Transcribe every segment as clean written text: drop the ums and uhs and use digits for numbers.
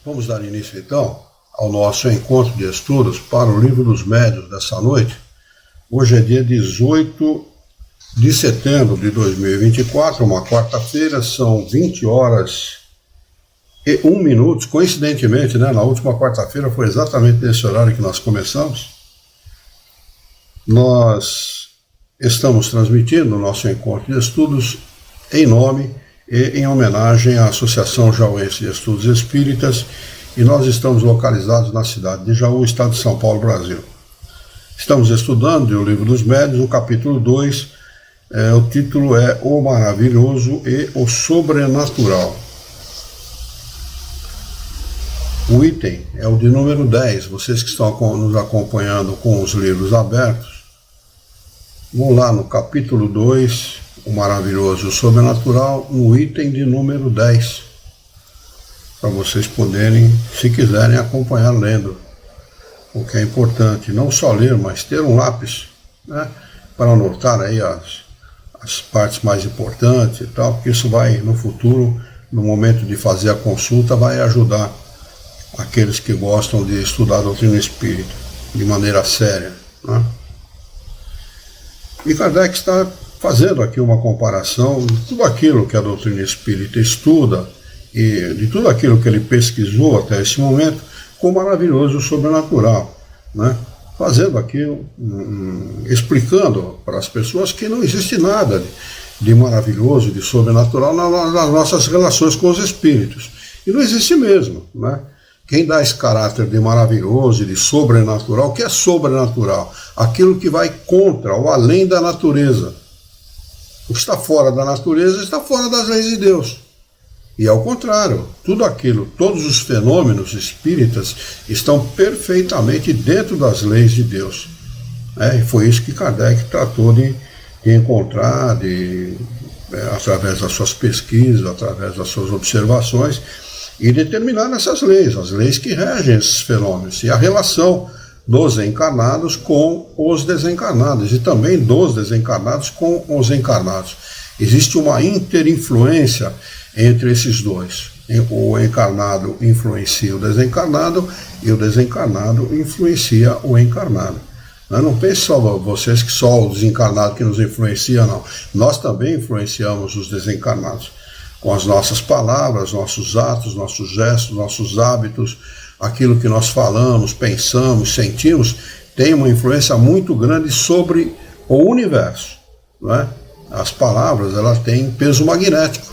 Vamos dar início, então, ao nosso encontro de estudos para o Livro dos Médiuns dessa noite. Hoje é dia 18 de setembro de 2024, uma quarta-feira, são 20 horas e 1 minuto. Coincidentemente, na última quarta-feira foi exatamente nesse horário que nós começamos. Nós estamos transmitindo o nosso encontro de estudos em nome e em homenagem à Associação Jauense de Estudos Espíritas, e nós estamos localizados na cidade de Jaú, estado de São Paulo, Brasil. Estamos estudando o Livro dos Médiuns, o capítulo 2, o título é O Maravilhoso e o Sobrenatural. O item é o de número 10, vocês que estão nos acompanhando com os livros abertos, vão lá no capítulo 2, O Maravilhoso e o Sobrenatural, no item de número 10, para vocês poderem, se quiserem, acompanhar lendo, o que é importante, não só ler, mas ter um lápis, para anotar aí as partes mais importantes e tal, porque isso vai, no futuro, no momento de fazer a consulta, vai ajudar aqueles que gostam de estudar a doutrina espírita de maneira séria, E Kardec está fazendo aqui uma comparação de tudo aquilo que a doutrina espírita estuda e de tudo aquilo que ele pesquisou até esse momento com o maravilhoso sobrenatural, fazendo aqui, explicando para as pessoas que não existe nada de maravilhoso, de sobrenatural nas nossas relações com os espíritos. E não existe mesmo, Quem dá esse caráter de maravilhoso e de sobrenatural, o que é sobrenatural? Aquilo que vai contra ou além da natureza. O que está fora da natureza está fora das leis de Deus. E ao contrário, tudo aquilo, todos os fenômenos espíritas estão perfeitamente dentro das leis de Deus. E foi isso que Kardec tratou de encontrar, através das suas pesquisas, através das suas observações, e determinar essas leis, as leis que regem esses fenômenos, e a relação dos encarnados com os desencarnados, e também dos desencarnados com os encarnados. Existe uma interinfluência entre esses dois. O encarnado influencia o desencarnado, e o desencarnado influencia o encarnado. Não pense só vocês que só o desencarnado que nos influencia, não. Nós também influenciamos os desencarnados, com as nossas palavras, nossos atos, nossos gestos, nossos hábitos, aquilo que nós falamos, pensamos, sentimos, tem uma influência muito grande sobre o universo. As palavras, elas têm peso magnético.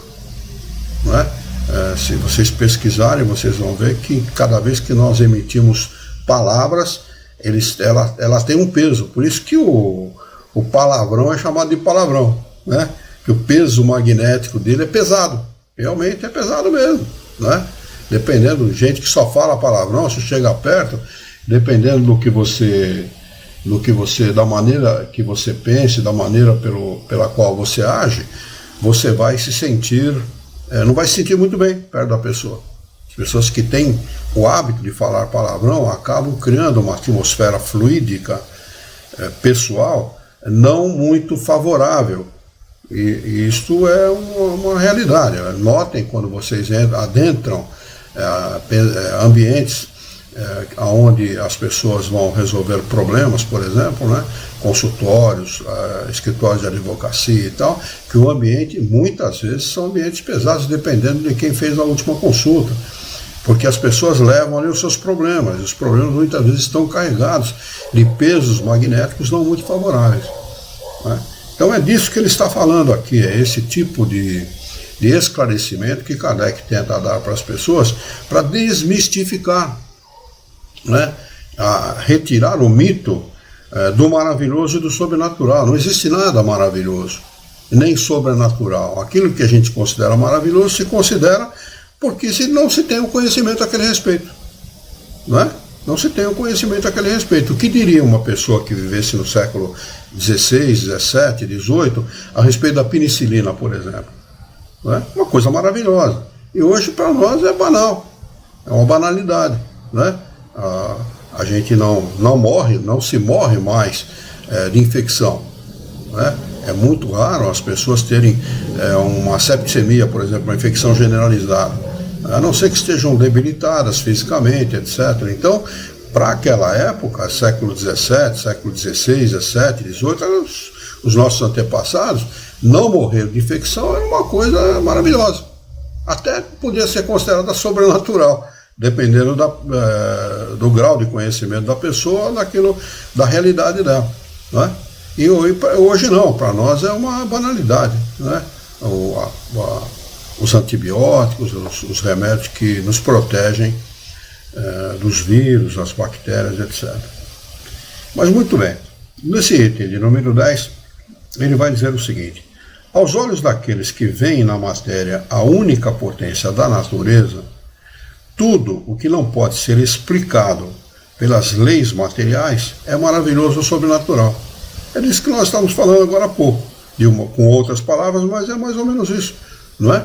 Se vocês pesquisarem, vocês vão ver que cada vez que nós emitimos palavras, ela tem um peso. Por isso que o palavrão é chamado de palavrão, que o peso magnético dele é pesado, realmente é pesado mesmo, Dependendo de gente que só fala palavrão, se chega perto, dependendo do que você, da maneira que você pense, da maneira pela qual você age, você vai se sentir, não vai se sentir muito bem perto da pessoa. As pessoas que têm o hábito de falar palavrão acabam criando uma atmosfera fluídica, pessoal, não muito favorável. E isto é uma realidade. Notem quando vocês adentram ambientes onde as pessoas vão resolver problemas, por exemplo, consultórios, escritórios de advocacia e tal, que o ambiente, muitas vezes, são ambientes pesados, dependendo de quem fez a última consulta. Porque as pessoas levam ali os seus problemas, e os problemas muitas vezes estão carregados de pesos magnéticos não muito favoráveis. Então é disso que ele está falando aqui, é esse tipo de esclarecimento que Kardec tenta dar para as pessoas, para desmistificar, a retirar o mito do maravilhoso e do sobrenatural. Não existe nada maravilhoso, nem sobrenatural. Aquilo que a gente considera maravilhoso se considera porque não se tem o conhecimento a aquele respeito. Não se tem o conhecimento a aquele respeito. O que diria uma pessoa que vivesse no século XVI, XVII, XVIII, a respeito da penicilina, por exemplo? Uma coisa maravilhosa. E hoje, para nós, é banal. É uma banalidade. A gente não morre, não se morre mais de infecção. É muito raro as pessoas terem uma septicemia, por exemplo, uma infecção generalizada. a não ser que estejam debilitadas fisicamente, etc. Então, para aquela época, século XVII, século XVI, XVII, XVIII, os nossos antepassados, não morrer de infecção era uma coisa maravilhosa. Até podia ser considerada sobrenatural, dependendo do grau de conhecimento da pessoa, da realidade dela. Não é? E hoje não, para nós é uma banalidade. Não é? Os antibióticos, os remédios que nos protegem dos vírus, das bactérias, etc. Mas muito bem, nesse item de número 10, ele vai dizer o seguinte: aos olhos daqueles que veem na matéria a única potência da natureza, tudo o que não pode ser explicado pelas leis materiais é maravilhoso ou sobrenatural. É disso que nós estamos falando agora há pouco, com outras palavras, mas é mais ou menos isso, não é?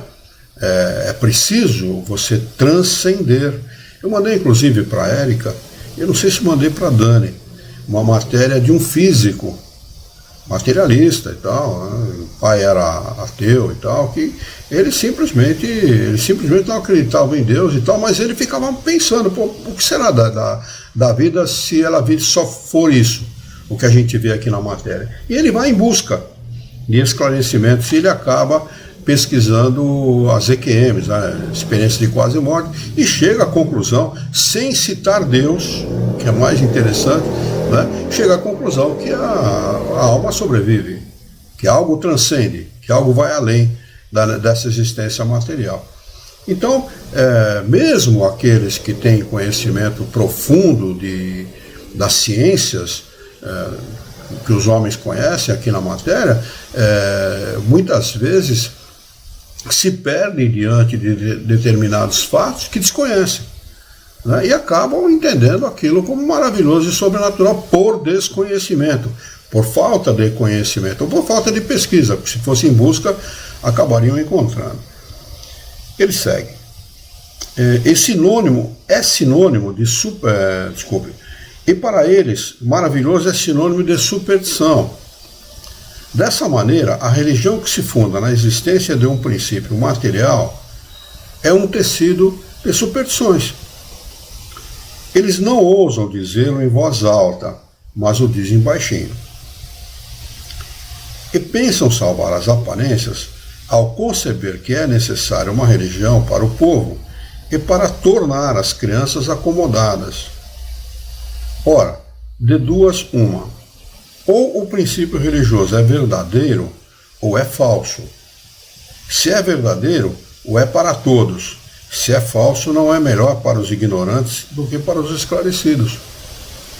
É preciso você transcender. Eu mandei inclusive para a Érica, eu não sei se mandei para a Dani, uma matéria de um físico materialista e tal, né? O pai era ateu e tal, que ele simplesmente não acreditava em Deus e tal, mas ele ficava pensando, pô, o que será da vida se ela só for isso, o que a gente vê aqui na matéria. E ele vai em busca de esclarecimentos e ele acaba pesquisando as EQMs, né, experiência de quase morte, e chega à conclusão, sem citar Deus, que é mais interessante, né, chega à conclusão que a alma sobrevive, que algo transcende, que algo vai além dessa existência material. Então, mesmo aqueles que têm conhecimento profundo das ciências que os homens conhecem aqui na matéria, muitas vezes se perdem diante de determinados fatos que desconhecem, né, e acabam entendendo aquilo como maravilhoso e sobrenatural por desconhecimento, por falta de conhecimento, ou por falta de pesquisa, porque se fosse em busca, acabariam encontrando. Ele segue. É sinônimo de e para eles, maravilhoso é sinônimo de superstição. Dessa maneira, a religião que se funda na existência de um princípio material é um tecido de superstições. Eles não ousam dizê-lo em voz alta, mas o dizem baixinho. E pensam salvar as aparências ao conceber que é necessária uma religião para o povo e para tornar as crianças acomodadas. Ora, de duas uma. Ou o princípio religioso é verdadeiro ou é falso. Se é verdadeiro, o é para todos. Se é falso, não é melhor para os ignorantes do que para os esclarecidos.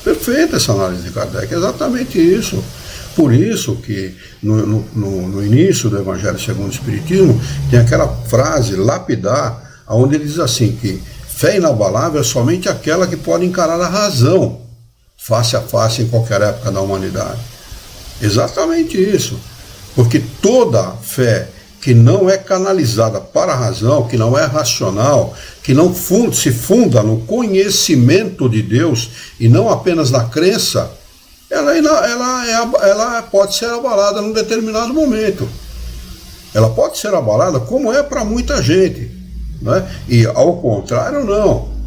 Perfeita essa análise de Kardec, é exatamente isso. Por isso que no início do Evangelho segundo o Espiritismo tem aquela frase lapidar, onde ele diz assim que fé inabalável é somente aquela que pode encarar a razão face a face em qualquer época da humanidade. Exatamente isso. Porque toda fé que não é canalizada para a razão, que não é racional, que não se funda no conhecimento de Deus e não apenas na crença, ela pode ser abalada num determinado momento. Ela pode ser abalada como é para muita gente, né? E ao contrário, não.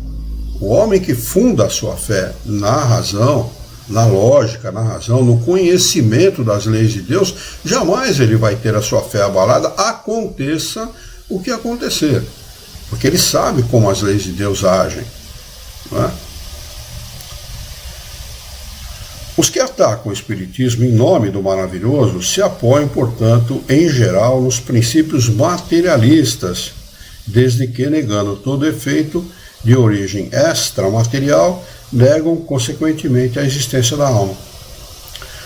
O homem que funda a sua fé na razão, na lógica, na razão, no conhecimento das leis de Deus, jamais ele vai ter a sua fé abalada, aconteça o que acontecer. Porque ele sabe como as leis de Deus agem. Não é? Os que atacam o Espiritismo em nome do maravilhoso se apoiam, portanto, em geral, nos princípios materialistas, desde que, negando todo efeito de origem extramaterial, negam consequentemente a existência da alma.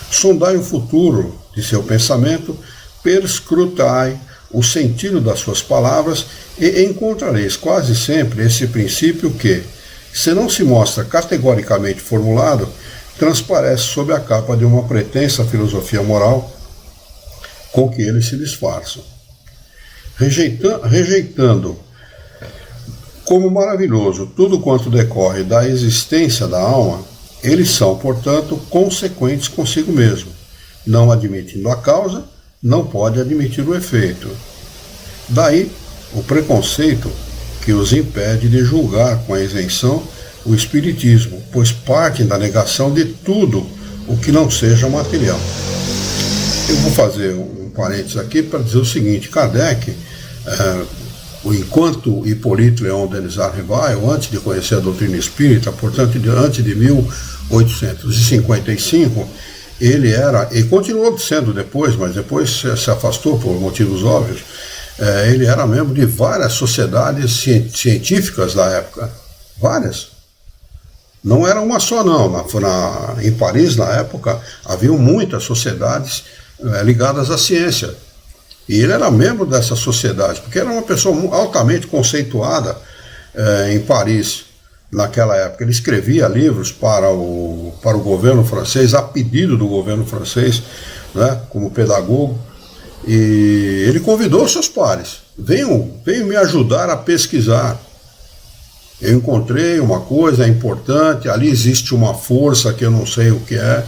Sondai o futuro de seu pensamento, perscrutai o sentido das suas palavras e encontrareis quase sempre esse princípio que, se não se mostra categoricamente formulado, transparece sob a capa de uma pretensa filosofia moral com que eles se disfarçam. Rejeitando como maravilhoso tudo quanto decorre da existência da alma, eles são, portanto, consequentes consigo mesmo. Não admitindo a causa, não pode admitir o efeito. Daí o preconceito que os impede de julgar com a isenção o espiritismo, pois partem da negação de tudo o que não seja material. Eu vou fazer um parênteses aqui para dizer o seguinte: Kardec, enquanto Hipólito Léon Denis Rivail, antes de conhecer a doutrina espírita, portanto, antes de 1855, ele era, e continuou sendo depois, mas depois se afastou por motivos óbvios, ele era membro de várias sociedades científicas da época, várias. Não era uma só não, em Paris na época haviam muitas sociedades ligadas à ciência. E ele era membro dessa sociedade, porque era uma pessoa altamente conceituada em Paris naquela época. Ele escrevia livros para o governo francês, a pedido do governo francês, né, como pedagogo, e ele convidou seus pares: venham me ajudar a pesquisar. Eu encontrei uma coisa importante, ali existe uma força que eu não sei o que é,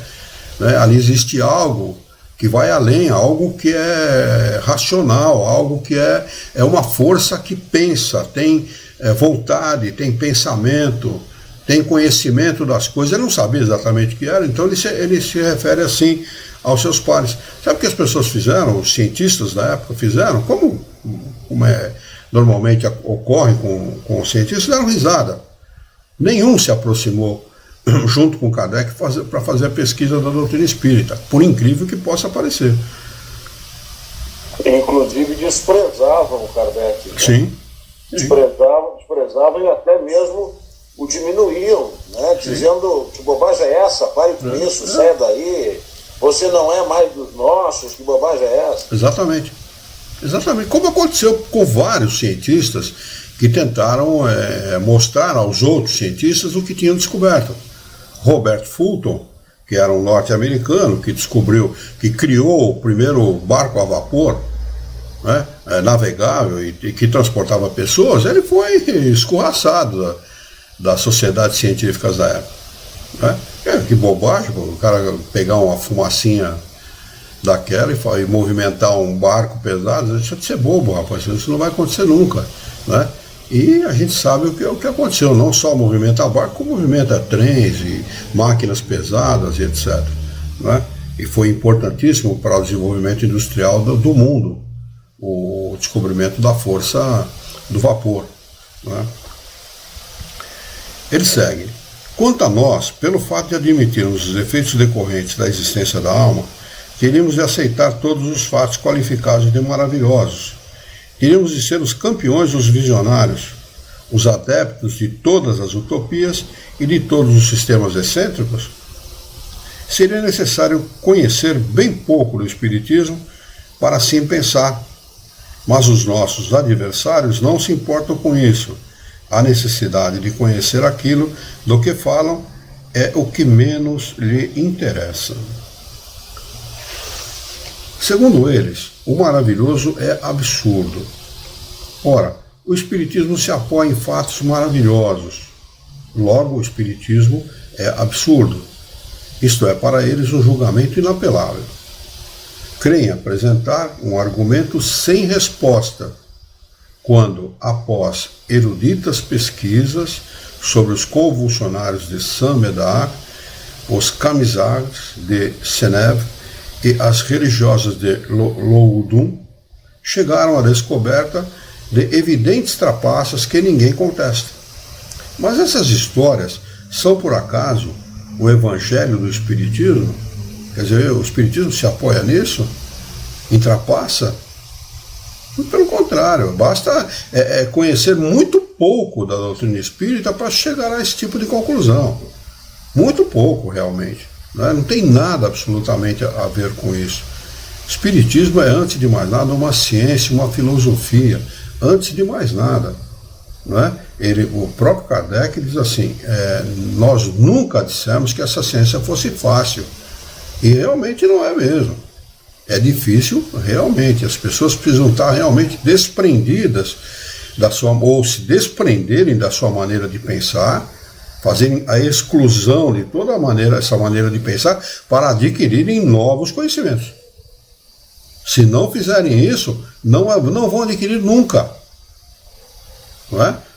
né? Ali existe algo que vai além, algo que é racional, algo que é uma força que pensa, tem vontade, tem pensamento, tem conhecimento das coisas. Ele não sabia exatamente o que era, então ele se refere assim aos seus pares. Sabe o que as pessoas fizeram, os cientistas da época fizeram? Como normalmente ocorre com os cientistas, deram risada. Nenhum se aproximou junto com Kardec para fazer a pesquisa da doutrina espírita, por incrível que possa parecer. Inclusive desprezavam o Kardec. Né? Sim. Desprezavam e até mesmo o diminuíam, né? Dizendo: que bobagem é essa, pare com isso, saia daí, você não é mais dos nossos, que bobagem é essa? Exatamente. Como aconteceu com vários cientistas que tentaram mostrar aos outros cientistas o que tinham descoberto. Robert Fulton, que era um norte-americano, que criou o primeiro barco a vapor, né, navegável e que transportava pessoas, ele foi escorraçado das sociedades científicas da época. Né? Que bobagem, o cara pegar uma fumacinha daquela e movimentar um barco pesado, deixa de ser bobo, rapaz, isso não vai acontecer nunca, né? E a gente sabe o que aconteceu, não só movimentar barco, como movimenta trens e máquinas pesadas e etc, né? E foi importantíssimo para o desenvolvimento industrial do mundo, o descobrimento da força do vapor, né? Ele segue: quanto a nós, pelo fato de admitirmos os efeitos decorrentes da existência da alma, teríamos de aceitar todos os fatos qualificados de maravilhosos. Teríamos de ser os campeões dos visionários, os adeptos de todas as utopias e de todos os sistemas excêntricos. Seria necessário conhecer bem pouco do Espiritismo para assim pensar. Mas os nossos adversários não se importam com isso. A necessidade de conhecer aquilo do que falam é o que menos lhe interessa. Segundo eles, o maravilhoso é absurdo. Ora, o Espiritismo se apoia em fatos maravilhosos. Logo, o Espiritismo é absurdo. Isto é, para eles, um julgamento inapelável. Creem apresentar um argumento sem resposta, quando, após eruditas pesquisas sobre os convulsionários de Saint-Médard, os Camisards de Senève e as religiosas de Loudun, chegaram à descoberta de evidentes trapaças que ninguém contesta. Mas essas histórias são, por acaso, o evangelho do Espiritismo? Quer dizer, o Espiritismo se apoia nisso? Em trapaça? Pelo contrário, basta conhecer muito pouco da doutrina espírita para chegar a esse tipo de conclusão. Muito pouco, realmente. Não tem nada absolutamente a ver com isso. O Espiritismo é, antes de mais nada, uma ciência, uma filosofia. Antes de mais nada. O próprio Kardec diz assim: nós nunca dissemos que essa ciência fosse fácil. E realmente não é mesmo. É difícil, realmente. As pessoas precisam estar realmente desprendidas ou se desprenderem da sua maneira de pensar, fazerem a exclusão de toda essa maneira de pensar para adquirirem novos conhecimentos. Se não fizerem isso, não vão adquirir nunca.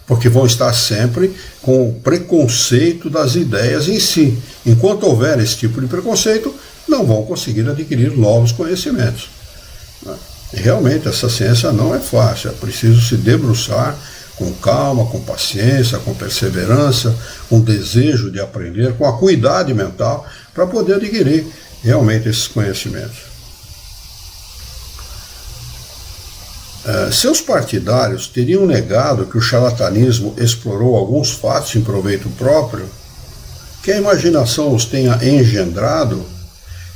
porque vão estar sempre com o preconceito das ideias em si. Enquanto houver esse tipo de preconceito, não vão conseguir adquirir novos conhecimentos. Realmente, essa ciência não é fácil, é preciso se debruçar com calma, com paciência, com perseverança, com desejo de aprender, com acuidade mental, para poder adquirir realmente esses conhecimentos. Seus partidários teriam negado que o charlatanismo explorou alguns fatos em proveito próprio, que a imaginação os tenha engendrado,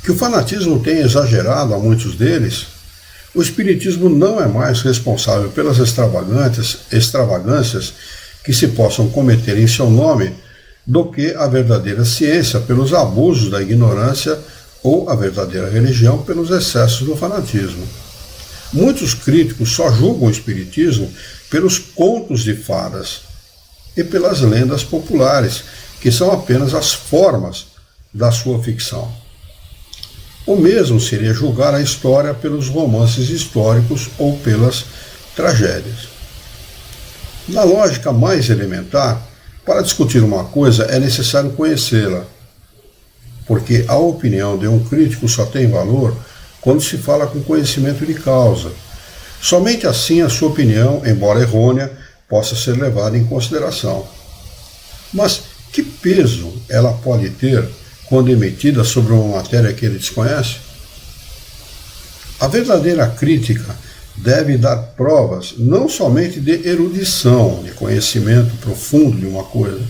que o fanatismo tenha exagerado a muitos deles. O espiritismo não é mais responsável pelas extravagâncias que se possam cometer em seu nome do que a verdadeira ciência pelos abusos da ignorância ou a verdadeira religião pelos excessos do fanatismo. Muitos críticos só julgam o espiritismo pelos contos de fadas e pelas lendas populares, que são apenas as formas da sua ficção. O mesmo seria julgar a história pelos romances históricos ou pelas tragédias. Na lógica mais elementar, para discutir uma coisa é necessário conhecê-la, porque a opinião de um crítico só tem valor quando se fala com conhecimento de causa. Somente assim a sua opinião, embora errônea, possa ser levada em consideração. Mas que peso ela pode ter quando emitida sobre uma matéria que ele desconhece? A verdadeira crítica deve dar provas não somente de erudição, de conhecimento profundo de uma coisa,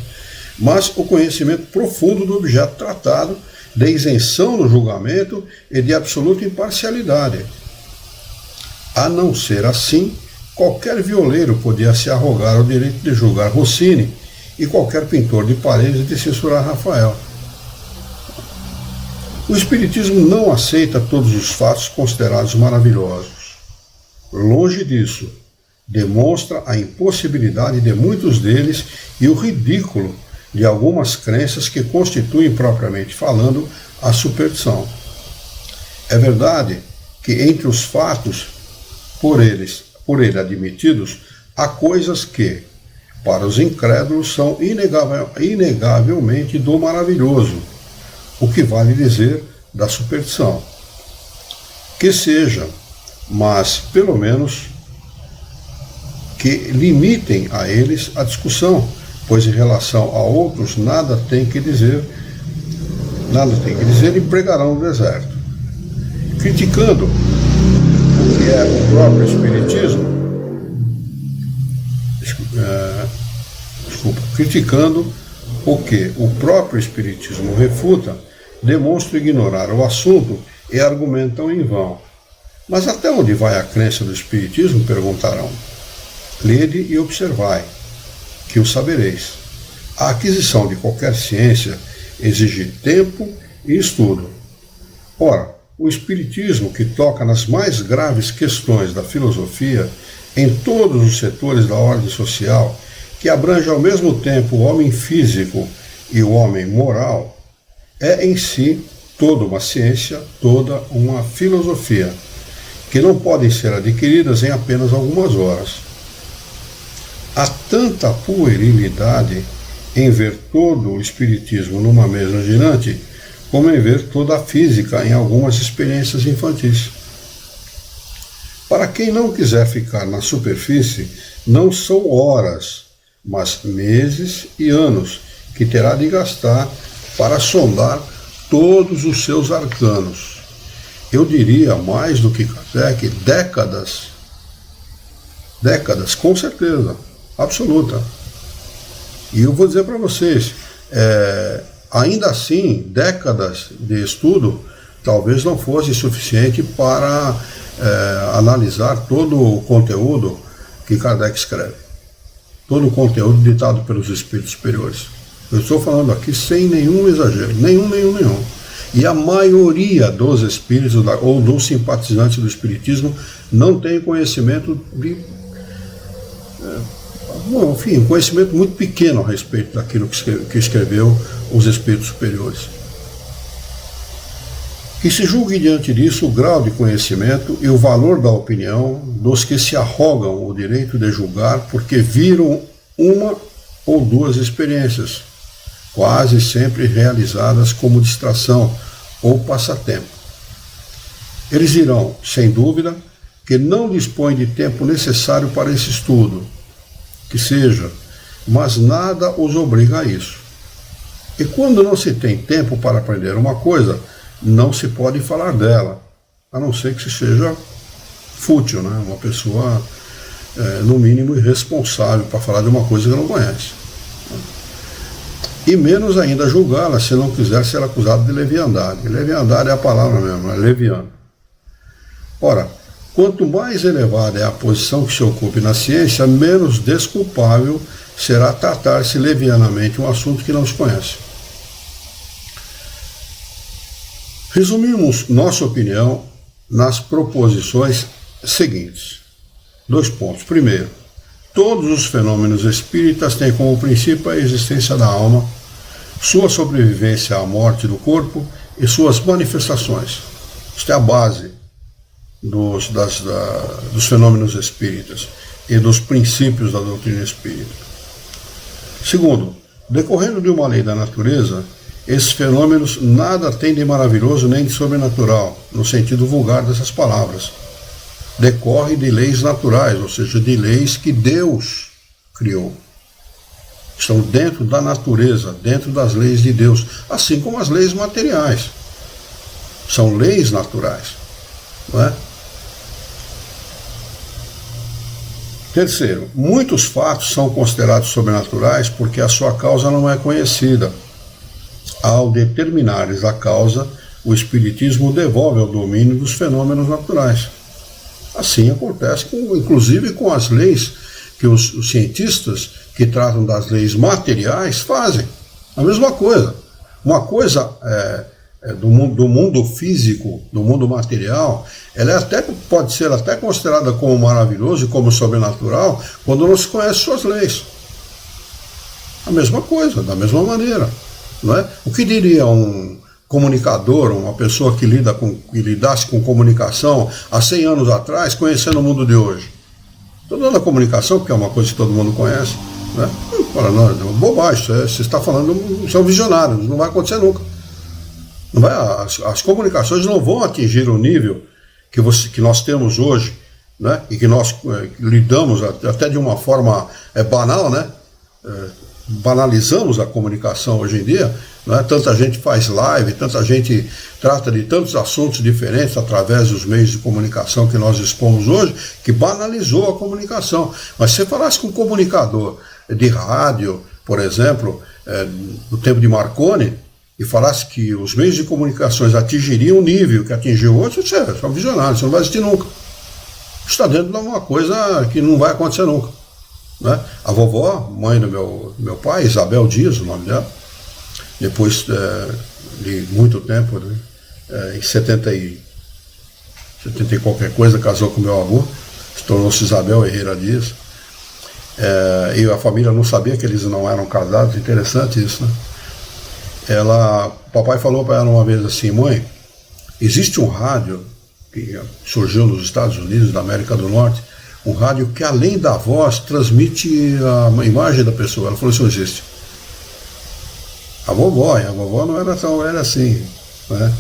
mas o conhecimento profundo do objeto tratado, de isenção no julgamento e de absoluta imparcialidade. A não ser assim, qualquer violeiro podia se arrogar o direito de julgar Rossini e qualquer pintor de paredes de censurar Rafael. O espiritismo não aceita todos os fatos considerados maravilhosos. Longe disso, demonstra a impossibilidade de muitos deles e o ridículo de algumas crenças que constituem, propriamente falando, a superstição. É verdade que entre os fatos por ele admitidos, há coisas que, para os incrédulos, são inegavelmente do maravilhoso, o que vale dizer da superstição. Que seja, mas pelo menos que limitem a eles a discussão, pois em relação a outros nada tem que dizer e pregarão no deserto. Criticando o que é o próprio espiritismo, criticando o que o próprio espiritismo refuta, demonstram ignorar o assunto e argumentam em vão. Mas até onde vai a crença do espiritismo, perguntarão. Lede e observai, que o sabereis. A aquisição de qualquer ciência exige tempo e estudo. Ora, o espiritismo, que toca nas mais graves questões da filosofia, em todos os setores da ordem social, que abrange ao mesmo tempo o homem físico e o homem moral, é em si toda uma ciência, toda uma filosofia, que não podem ser adquiridas em apenas algumas horas. Há tanta puerilidade em ver todo o espiritismo numa mesa girante, como em ver toda a física em algumas experiências infantis. Para quem não quiser ficar na superfície, não são horas, mas meses e anos que terá de gastar para sondar todos os seus arcanos. Eu diria, mais do que Kardec, décadas. Décadas, com certeza, absoluta. E eu vou dizer para vocês, ainda assim, décadas de estudo talvez não fosse suficiente para analisar todo o conteúdo que Kardec escreve. Todo o conteúdo ditado pelos espíritos superiores. Eu estou falando aqui sem nenhum exagero, nenhum. E a maioria dos espíritos ou dos simpatizantes do espiritismo não tem conhecimento um conhecimento muito pequeno a respeito daquilo que escreveu os espíritos superiores. Que se julgue diante disso o grau de conhecimento e o valor da opinião dos que se arrogam o direito de julgar porque viram uma ou duas experiências, quase sempre realizadas como distração ou passatempo. Eles dirão, sem dúvida, que não dispõem de tempo necessário para esse estudo, que seja, mas nada os obriga a isso. E quando não se tem tempo para aprender uma coisa, não se pode falar dela, a não ser que se seja fútil, né? Uma pessoa, no mínimo, irresponsável para falar de uma coisa que não conhece. E menos ainda julgá-la se não quiser ser acusado de leviandade. Leviandade é a palavra mesmo, é leviano. Ora, quanto mais elevada é a posição que se ocupe na ciência, menos desculpável será tratar-se levianamente um assunto que não se conhece. Resumimos nossa opinião nas proposições seguintes. 2 pontos. Primeiro, todos os fenômenos espíritas têm como princípio a existência da alma, sua sobrevivência à morte do corpo e suas manifestações. Isto é a base dos fenômenos espíritas e dos princípios da doutrina espírita. Segundo, decorrendo de uma lei da natureza, esses fenômenos nada têm de maravilhoso nem de sobrenatural, no sentido vulgar dessas palavras. Decorre de leis naturais, ou seja, de leis que Deus criou. Estão dentro da natureza, dentro das leis de Deus, assim como as leis materiais. São leis naturais, não é? Terceiro, muitos fatos são considerados sobrenaturais porque a sua causa não é conhecida. Ao determinares a causa, o Espiritismo devolve ao domínio dos fenômenos naturais. Assim acontece, inclusive com as leis que os cientistas que tratam das leis materiais fazem. A mesma coisa. Uma coisa do mundo físico, do mundo material, ela pode ser até considerada como maravilhoso e como sobrenatural quando não se conhece suas leis. A mesma coisa, da mesma maneira. Não é? O que diria um comunicador, uma pessoa que lidasse com comunicação há 100 anos atrás, conhecendo o mundo de hoje? Estou dando a comunicação, porque é uma coisa que todo mundo conhece. Né? Fala, não, é bobagem, você está falando, são visionários, não vai acontecer nunca. Não vai, as comunicações não vão atingir o nível que nós temos hoje, né? E que nós lidamos até de uma forma banal, né? Banalizamos a comunicação hoje em dia, né? Tanta gente faz live, tanta gente trata de tantos assuntos diferentes através dos meios de comunicação que nós dispomos hoje, que banalizou a comunicação. Mas se você falasse com um comunicador de rádio, por exemplo, no tempo de Marconi, e falasse que os meios de comunicações atingiriam o nível que atingiu hoje, você é um visionário, você não vai existir nunca. Está dentro de uma coisa que não vai acontecer nunca. Né? A vovó, mãe do meu pai, Isabel Dias, o nome dela, depois de muito tempo, né, em 70 e qualquer coisa, casou com meu avô, tornou-se Isabel Herrera Dias, e a família não sabia que eles não eram casados. Interessante isso, né? Papai falou para ela uma vez assim: mãe, existe um rádio que surgiu nos Estados Unidos da América do Norte, um rádio que além da voz transmite a imagem da pessoa. Ela falou: isso não existe. A vovó não era tão velha assim, né?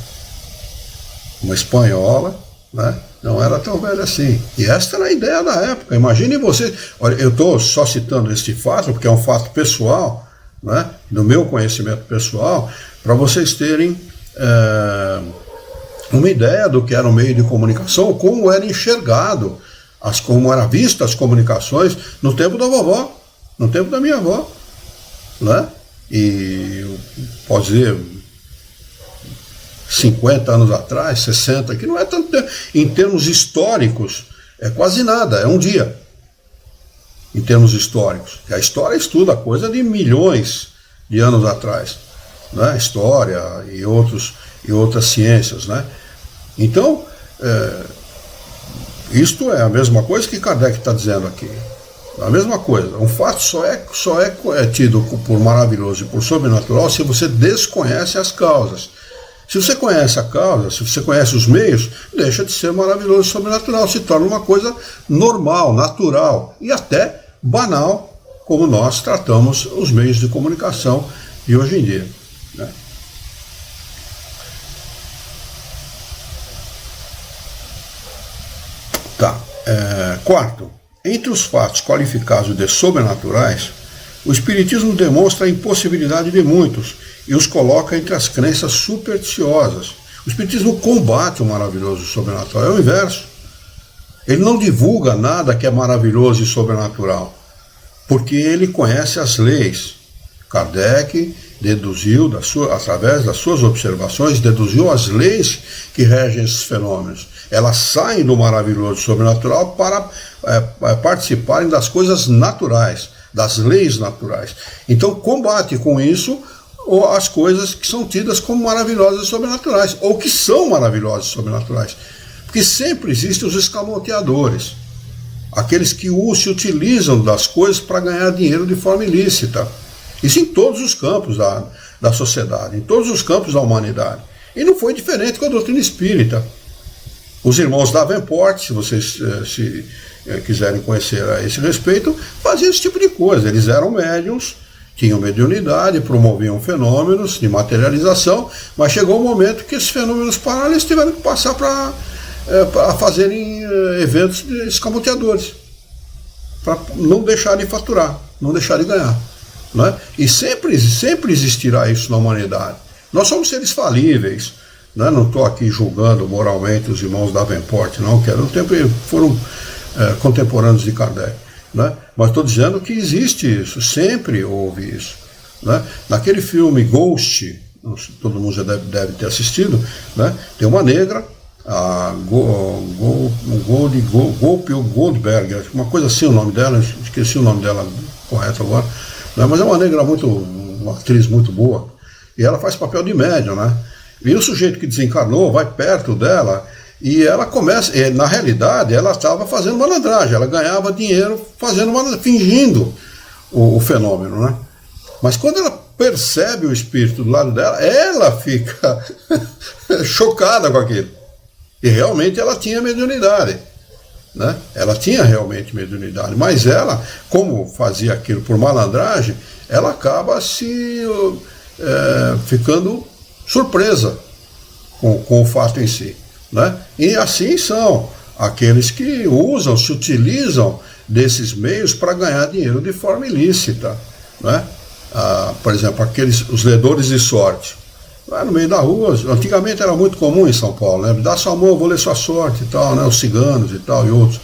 Uma espanhola, né? Não era tão velha assim. E esta era a ideia da época. Imagine você, olha, eu estou só citando este fato porque é um fato pessoal, né, do meu conhecimento pessoal, para vocês terem uma ideia do que era o meio de comunicação, como era enxergado, como era vista as comunicações no tempo da vovó, no tempo da minha avó, né? E pode dizer 50 anos atrás, 60, que não é tanto tempo. Em termos históricos, é quase nada, é um dia. Em termos históricos. A história estuda coisa de milhões de anos atrás, né? História e outras ciências, né? Então, isto é a mesma coisa que Kardec está dizendo aqui. A mesma coisa. Um fato só é tido por maravilhoso e por sobrenatural se você desconhece as causas. Se você conhece a causa, se você conhece os meios, deixa de ser maravilhoso e sobrenatural, se torna uma coisa normal, natural e até banal, como nós tratamos os meios de comunicação de hoje em dia, né? Tá. Quarto, entre os fatos qualificados de sobrenaturais, o Espiritismo demonstra a impossibilidade de muitos e os coloca entre as crenças supersticiosas. O Espiritismo combate o maravilhoso e sobrenatural, é o inverso. Ele não divulga nada que é maravilhoso e sobrenatural, porque ele conhece as leis. Kardec deduziu, através das suas observações, deduziu as leis que regem esses fenômenos. Elas saem do maravilhoso e sobrenatural para participarem das coisas naturais, das leis naturais. Então combate com isso as coisas que são tidas como maravilhosas e sobrenaturais, ou que são maravilhosas e sobrenaturais. Porque sempre existem os escamoteadores, aqueles que se utilizam das coisas para ganhar dinheiro de forma ilícita. Isso em todos os campos da sociedade, em todos os campos da humanidade. E não foi diferente com a doutrina espírita. Os irmãos Davenport, se vocês quiserem conhecer a esse respeito, faziam esse tipo de coisa. Eles eram médiuns, tinham mediunidade, promoviam fenômenos de materialização, mas chegou um momento que esses fenômenos pararam e eles tiveram que passar para fazerem eventos de escamoteadores, para não deixar de faturar, não deixar de ganhar, né? E sempre existirá isso na humanidade. Nós somos seres falíveis, né? Não estou aqui julgando moralmente os irmãos Davenport, não, que no tempo foram contemporâneos de Kardec, né? Mas estou dizendo que existe isso, sempre houve isso, né? Naquele filme Ghost, todo mundo já deve ter assistido, né? Tem uma negra, a Goldberg, uma coisa assim o nome dela, esqueci o nome dela correto agora, né? Mas é uma negra uma atriz muito boa, e ela faz papel de médium, né? E o sujeito que desencarnou vai perto dela e ela começa, na realidade ela estava fazendo malandragem, ela ganhava dinheiro fingindo o fenômeno, né? Mas quando ela percebe o espírito do lado dela, ela fica chocada com aquilo. E realmente ela tinha mediunidade, né? Ela tinha realmente mediunidade, mas ela, como fazia aquilo por malandragem, ela acaba ficando surpresa com o fato em si, né? E assim são aqueles que se utilizam desses meios para ganhar dinheiro de forma ilícita, né? Por exemplo, os ledores de sorte. Lá no meio da rua, antigamente era muito comum em São Paulo, né? Dá sua mão, eu vou ler sua sorte e tal, né? Os ciganos e tal e outros.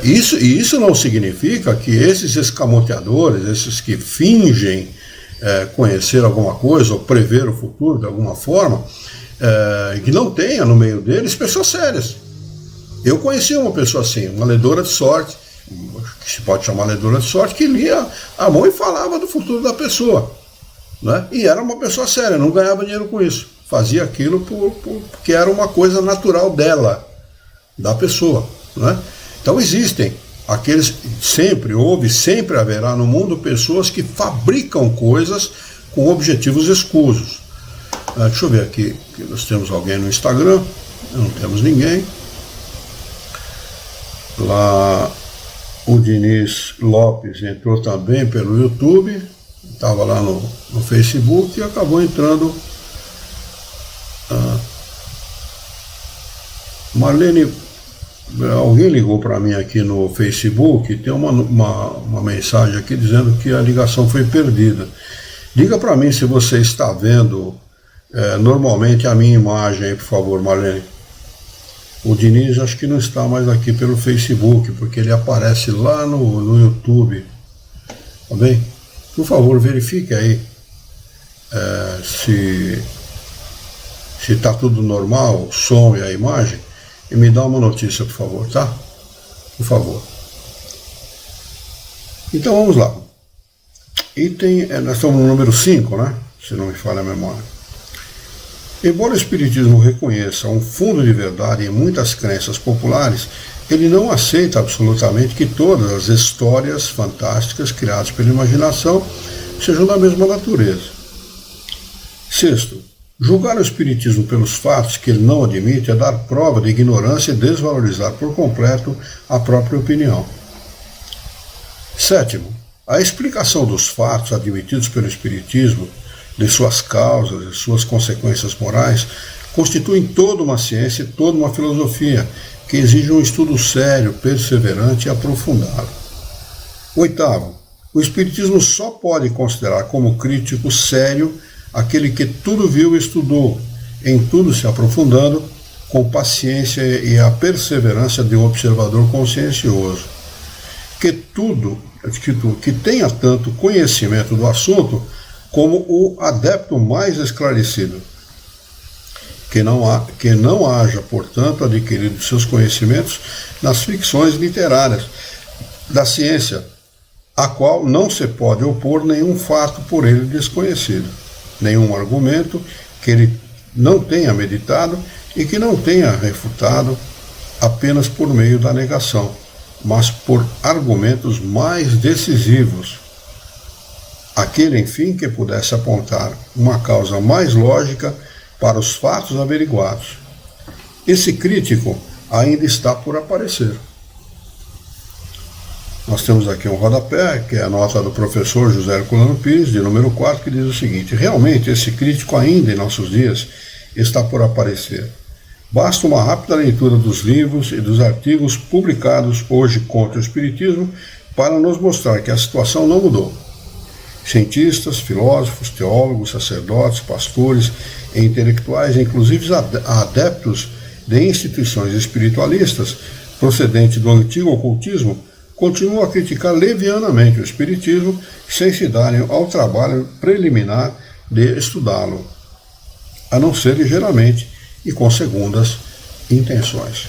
Isso não significa que esses escamoteadores, esses que fingem conhecer alguma coisa ou prever o futuro de alguma forma, que não tenha no meio deles pessoas sérias. Eu conheci uma pessoa assim, uma ledora de sorte, que se pode chamar ledora de sorte, que lia a mão e falava do futuro da pessoa, né? E era uma pessoa séria, não ganhava dinheiro com isso, fazia aquilo porque era uma coisa natural dela, da pessoa, né? Então existem aqueles, sempre haverá no mundo pessoas que fabricam coisas com objetivos escusos. Deixa eu ver aqui, que nós temos alguém no Instagram, não temos ninguém. Lá o Diniz Lopes entrou também pelo YouTube, estava lá no Facebook e acabou entrando. Marlene, alguém ligou para mim aqui no Facebook, tem uma mensagem aqui dizendo que a ligação foi perdida. Diga para mim se você está vendo normalmente a minha imagem aí, por favor, Marlene. O Diniz acho que não está mais aqui pelo Facebook, porque ele aparece lá no YouTube. Tá bem? Por favor, verifique aí se está tudo normal, o som e a imagem, e me dá uma notícia, por favor, tá? Por favor. Então vamos lá. Item, nós estamos no número 5, né? Se não me falha a memória. Embora o Espiritismo reconheça um fundo de verdade em muitas crenças populares, ele não aceita absolutamente que todas as histórias fantásticas criadas pela imaginação sejam da mesma natureza. Sexto, julgar o Espiritismo pelos fatos que ele não admite é dar prova de ignorância e desvalorizar por completo a própria opinião. Sétimo, A explicação dos fatos admitidos pelo Espiritismo, de suas causas e suas consequências morais, constituem toda uma ciência e toda uma filosofia que exige um estudo sério, perseverante e aprofundado. Oitavo, o Espiritismo só pode considerar como crítico sério aquele que tudo viu e estudou, em tudo se aprofundando, com paciência e a perseverança de um observador consciencioso. Que tenha tanto conhecimento do assunto como o adepto mais esclarecido. Que não haja, portanto, adquirido seus conhecimentos nas ficções literárias da ciência, a qual não se pode opor nenhum fato por ele desconhecido, nenhum argumento que ele não tenha meditado e que não tenha refutado apenas por meio da negação, mas por argumentos mais decisivos. Aquele, enfim, que pudesse apontar uma causa mais lógica para os fatos averiguados. Esse crítico ainda está por aparecer. Nós temos aqui um rodapé, que é a nota do professor José Herculano Pires, de número 4, que diz o seguinte: realmente esse crítico ainda em nossos dias está por aparecer. Basta uma rápida leitura dos livros e dos artigos publicados hoje contra o Espiritismo para nos mostrar que a situação não mudou. Cientistas, filósofos, teólogos, sacerdotes, pastores e intelectuais, inclusive adeptos de instituições espiritualistas procedentes do antigo ocultismo, continuam a criticar levianamente o Espiritismo sem se darem ao trabalho preliminar de estudá-lo, a não ser ligeiramente e com segundas intenções.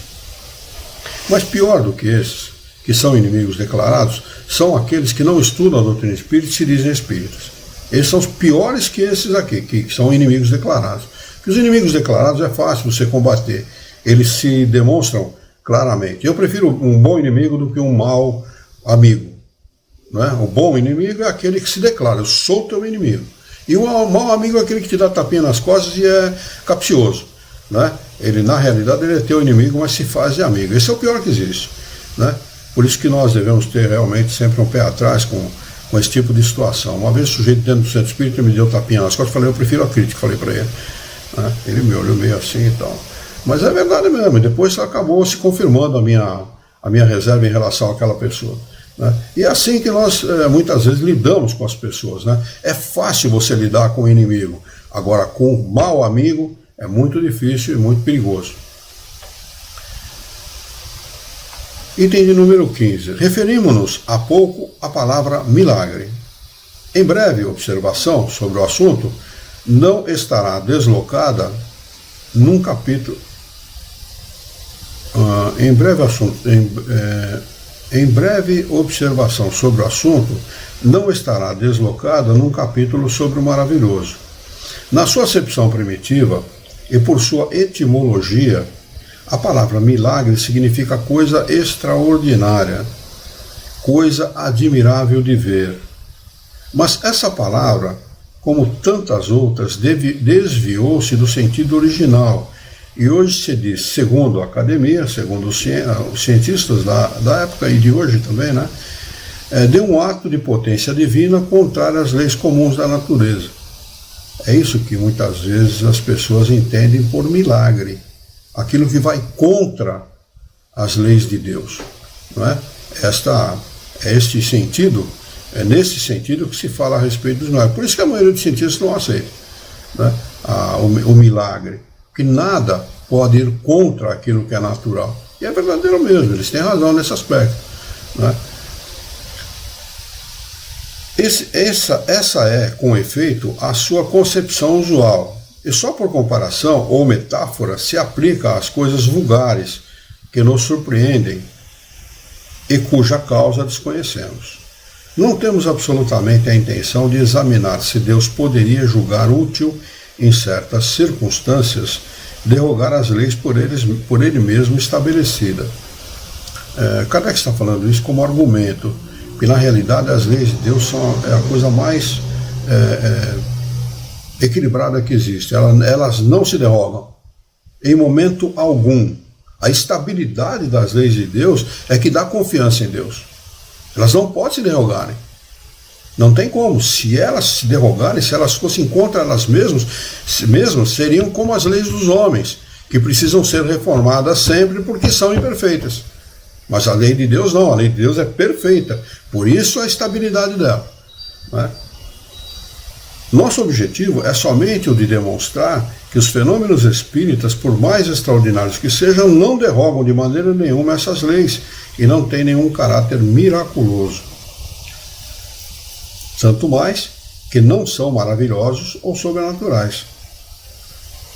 Mas pior do que esses, que são inimigos declarados, são aqueles que não estudam a doutrina espírita e se dizem espíritas. Eles são os piores que esses aqui, que são inimigos declarados. Porque os inimigos declarados é fácil você combater, eles se demonstram claramente. Eu prefiro um bom inimigo do que um mau amigo. Não é? O bom inimigo é aquele que se declara: eu sou teu inimigo. E o mau amigo é aquele que te dá tapinha nas costas e é capcioso. Né? Ele, na realidade, ele é teu inimigo, mas se faz de amigo. Esse é o pior que existe. Né? Por isso que nós devemos ter realmente sempre um pé atrás com esse tipo de situação. Uma vez o sujeito dentro do centro espírita me deu tapinha nas costas, falei: eu prefiro a crítica, falei para ele. Né? Ele me olhou meio assim e tal. Mas é verdade mesmo, e depois acabou se confirmando a minha reserva em relação àquela pessoa. Né? E é assim que nós muitas vezes lidamos com as pessoas. Né? É fácil você lidar com o inimigo, agora com o mau amigo é muito difícil e muito perigoso. Item de número 15. Referimos-nos há pouco à palavra milagre. Em breve observação sobre o assunto não estará deslocada num capítulo. Em breve observação sobre o assunto não estará deslocada num capítulo sobre o maravilhoso. Na sua acepção primitiva e por sua etimologia, a palavra milagre significa coisa extraordinária, coisa admirável de ver. Mas essa palavra, como tantas outras, desviou-se do sentido original, e hoje se diz, segundo a academia, segundo os cientistas da época e de hoje também, né, de um ato de potência divina contrário às leis comuns da natureza. É isso que muitas vezes as pessoas entendem por milagre, aquilo que vai contra as leis de Deus. Não é? Este sentido, é nesse sentido que se fala a respeito dos milagres. Por isso que a maioria dos cientistas não aceita, né, o milagre, que nada pode ir contra aquilo que é natural. E é verdadeiro mesmo, eles têm razão nesse aspecto. Né? Essa é, com efeito, a sua concepção usual, e só por comparação ou metáfora se aplica às coisas vulgares que nos surpreendem e cuja causa desconhecemos. Não temos absolutamente a intenção de examinar se Deus poderia julgar útil, em certas circunstâncias, derrogar as leis por ele mesmo estabelecida. Kardec está falando isso como argumento, porque na realidade as leis de Deus são a coisa mais equilibrada que existe. Elas não se derrogam em momento algum. A estabilidade das leis de Deus é que dá confiança em Deus. Elas não podem se derrogarem. Não tem como. Se elas se derrogarem, se elas fossem contra elas mesmas, seriam como as leis dos homens, que precisam ser reformadas sempre porque são imperfeitas. Mas a lei de Deus não, a lei de Deus é perfeita. Por isso a estabilidade dela. Né? Nosso objetivo é somente o de demonstrar que os fenômenos espíritas, por mais extraordinários que sejam, não derrogam de maneira nenhuma essas leis e não têm nenhum caráter miraculoso. Tanto mais que não são maravilhosos ou sobrenaturais.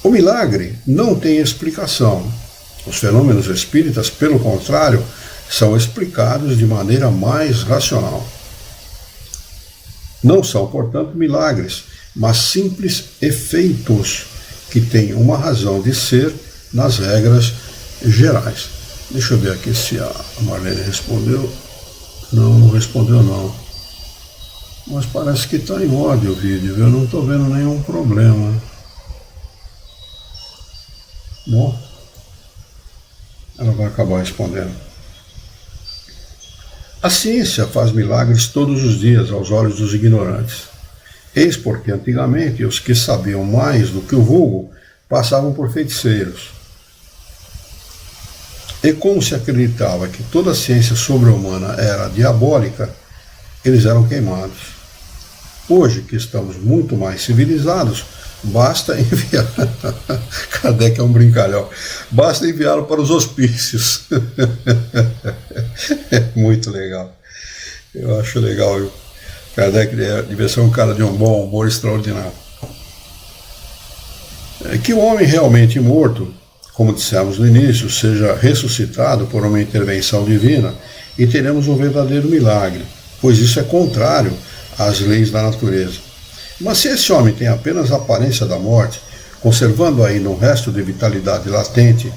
O milagre não tem explicação. Os fenômenos espíritas, pelo contrário, são explicados de maneira mais racional. Não são, portanto, milagres, mas simples efeitos que têm uma razão de ser nas regras gerais. Deixa eu ver aqui se a Marlene respondeu. Não respondeu não. Mas parece que está em ordem o vídeo, eu não estou vendo nenhum problema. Bom, ela vai acabar respondendo. A ciência faz milagres todos os dias aos olhos dos ignorantes. Eis porque antigamente os que sabiam mais do que o vulgo passavam por feiticeiros. E como se acreditava que toda a ciência sobre-humana era diabólica, eles eram queimados. Hoje que estamos muito mais civilizados, basta enviar... Kardec é um brincalhão. Basta enviá-lo para os hospícios. É muito legal. Eu acho legal. Kardec devia ser um cara de um bom humor extraordinário. É que o homem realmente morto, como dissemos no início, seja ressuscitado por uma intervenção divina e teremos um verdadeiro milagre, pois isso é contrário às leis da natureza. Mas se esse homem tem apenas a aparência da morte, conservando ainda um resto de vitalidade latente,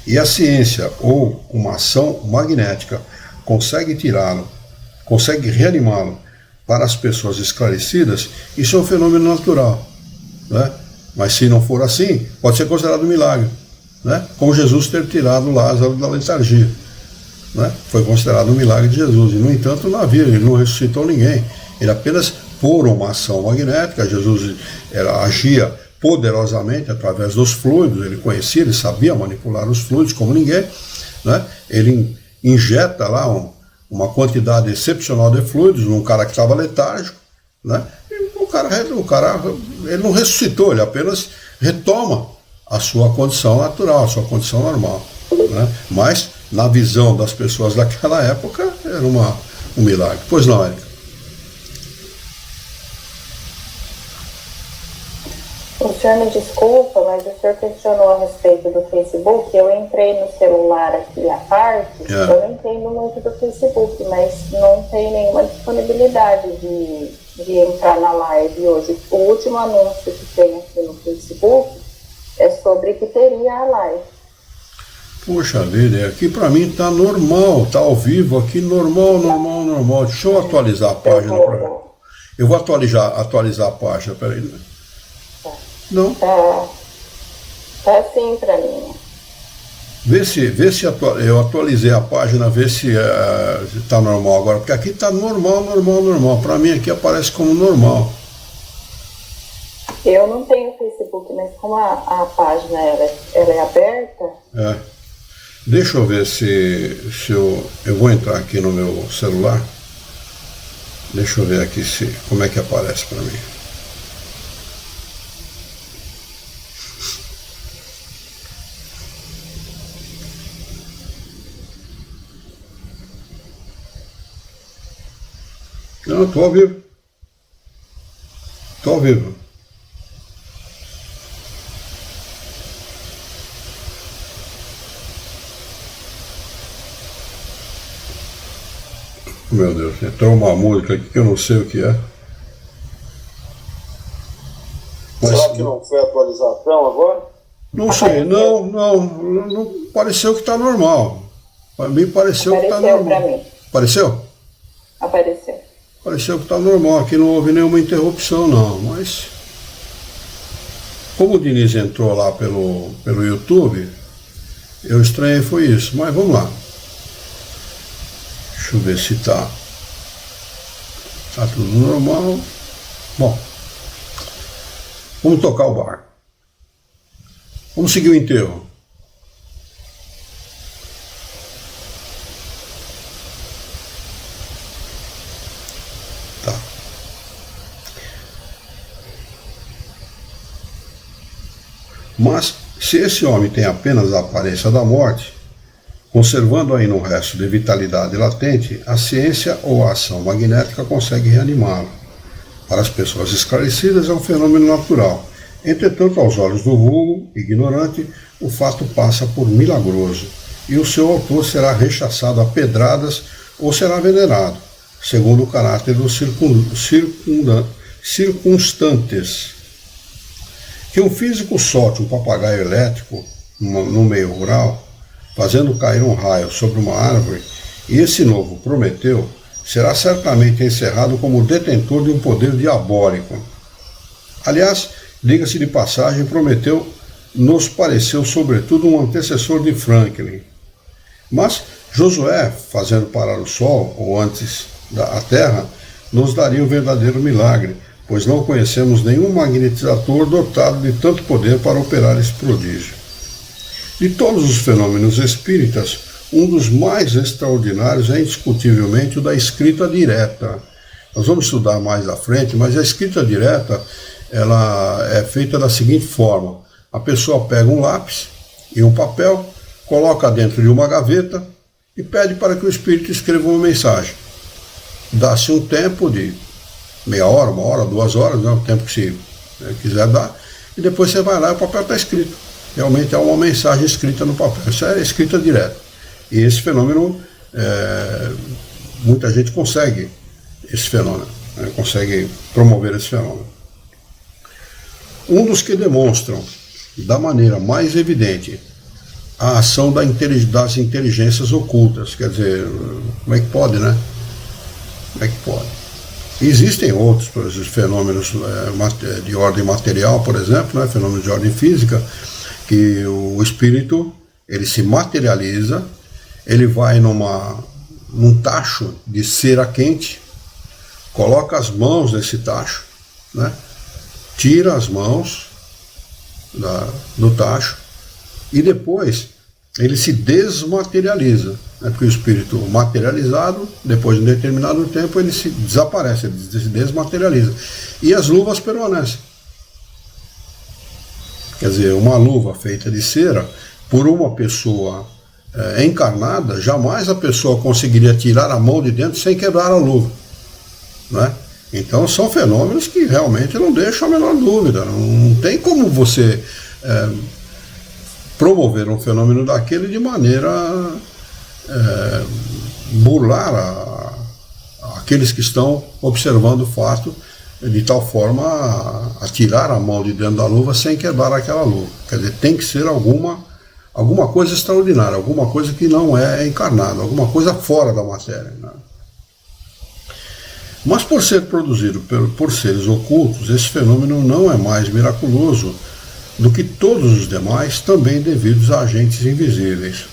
e a ciência ou uma ação magnética consegue tirá-lo, consegue reanimá-lo para as pessoas esclarecidas, isso é um fenômeno natural. Né? Mas se não for assim, pode ser considerado um milagre. Né? Como Jesus ter tirado Lázaro da letargia. Né? Foi considerado um milagre de Jesus. E, no entanto, não havia, ele não ressuscitou ninguém. Ele apenas, por uma ação magnética, Jesus agia poderosamente através dos fluidos, ele conhecia, ele sabia manipular os fluidos como ninguém, né? Ele injeta lá uma quantidade excepcional de fluidos num cara que estava letárgico, né? E o cara ele não ressuscitou, ele apenas retoma a sua condição natural, a sua condição normal, né? Mas na visão das pessoas daquela época era um milagre. Pois não, Érica? O senhor me desculpa, mas o senhor questionou a respeito do Facebook. Eu entrei no celular aqui à parte, eu não entendo muito do Facebook, mas não tem nenhuma disponibilidade de entrar na live hoje. O último anúncio que tem aqui no Facebook é sobre que teria a live. Puxa vida, aqui pra mim tá normal, tá ao vivo aqui, normal. Deixa eu atualizar a página. Eu vou atualizar a página, peraí. Não. Tá sim pra mim. Vê se eu atualizei a página, vê se tá normal agora, porque aqui tá normal. Pra mim aqui aparece como normal. Eu não tenho Facebook, mas como a página ela é aberta. Deixa eu ver se eu vou entrar aqui no meu celular. Deixa eu ver aqui como é que aparece pra mim. Não, estou ao vivo. Meu Deus, entrou uma música aqui que eu não sei o que é. Será que não foi atualização agora? Não sei, não pareceu que está normal. Para mim pareceu que está normal. Pra mim. Apareceu? Apareceu. Pareceu que está normal, aqui não houve nenhuma interrupção não, mas como o Diniz entrou lá pelo YouTube, eu estranhei foi isso, mas vamos lá. Deixa eu ver se tá Está tudo normal. Bom, vamos tocar o barco. Vamos seguir o enterro. Tá. Mas, se esse homem tem apenas a aparência da morte, conservando ainda um resto de vitalidade latente, a ciência ou a ação magnética consegue reanimá-lo. Para as pessoas esclarecidas é um fenômeno natural. Entretanto, aos olhos do vulgo ignorante, o fato passa por milagroso, e o seu autor será rechaçado a pedradas ou será venerado, segundo o caráter dos circunstantes. Que um físico solte um papagaio elétrico no meio rural, fazendo cair um raio sobre uma árvore, e esse novo Prometeu será certamente encerrado como detentor de um poder diabólico. Aliás, diga-se de passagem, Prometeu nos pareceu sobretudo um antecessor de Franklin. Mas Josué, fazendo parar o Sol, ou antes a Terra, nos daria um verdadeiro milagre, pois não conhecemos nenhum magnetizador dotado de tanto poder para operar esse prodígio. De todos os fenômenos espíritas, um dos mais extraordinários é indiscutivelmente o da escrita direta. Nós vamos estudar mais à frente, mas a escrita direta ela é feita da seguinte forma: a pessoa pega um lápis e um papel, coloca dentro de uma gaveta e pede para que o espírito escreva uma mensagem. Dá-se um tempo de meia hora, 1 hora, 2 horas, o tempo que se quiser dar, e depois você vai lá e o papel está escrito. Realmente é uma mensagem escrita no papel. Isso é escrita direta. E esse fenômeno, muita gente consegue esse fenômeno, consegue promover esse fenômeno. Um dos que demonstram, da maneira mais evidente, a ação das inteligências ocultas. Quer dizer, como é que pode, né? Como é que pode? Existem outros, por exemplo, fenômenos de ordem material, por exemplo, né? Fenômenos de ordem física, que o espírito ele se materializa, ele vai num tacho de cera quente, coloca as mãos nesse tacho, né? Tira as mãos do tacho e depois ele se desmaterializa, né? Porque o espírito materializado, depois de um determinado tempo, ele se desaparece, ele se desmaterializa. E as luvas permanecem. Quer dizer, uma luva feita de cera, por uma pessoa encarnada, jamais a pessoa conseguiria tirar a mão de dentro sem quebrar a luva, né? Então são fenômenos que realmente não deixam a menor dúvida. Não tem como você promover um fenômeno daquele de maneira burlar aqueles que estão observando o fato, de tal forma a tirar a mão de dentro da luva sem quebrar aquela luva. Quer dizer, tem que ser alguma coisa extraordinária, alguma coisa que não é encarnada, alguma coisa fora da matéria, né? Mas por ser produzido por seres ocultos, esse fenômeno não é mais miraculoso do que todos os demais, também devidos a agentes invisíveis.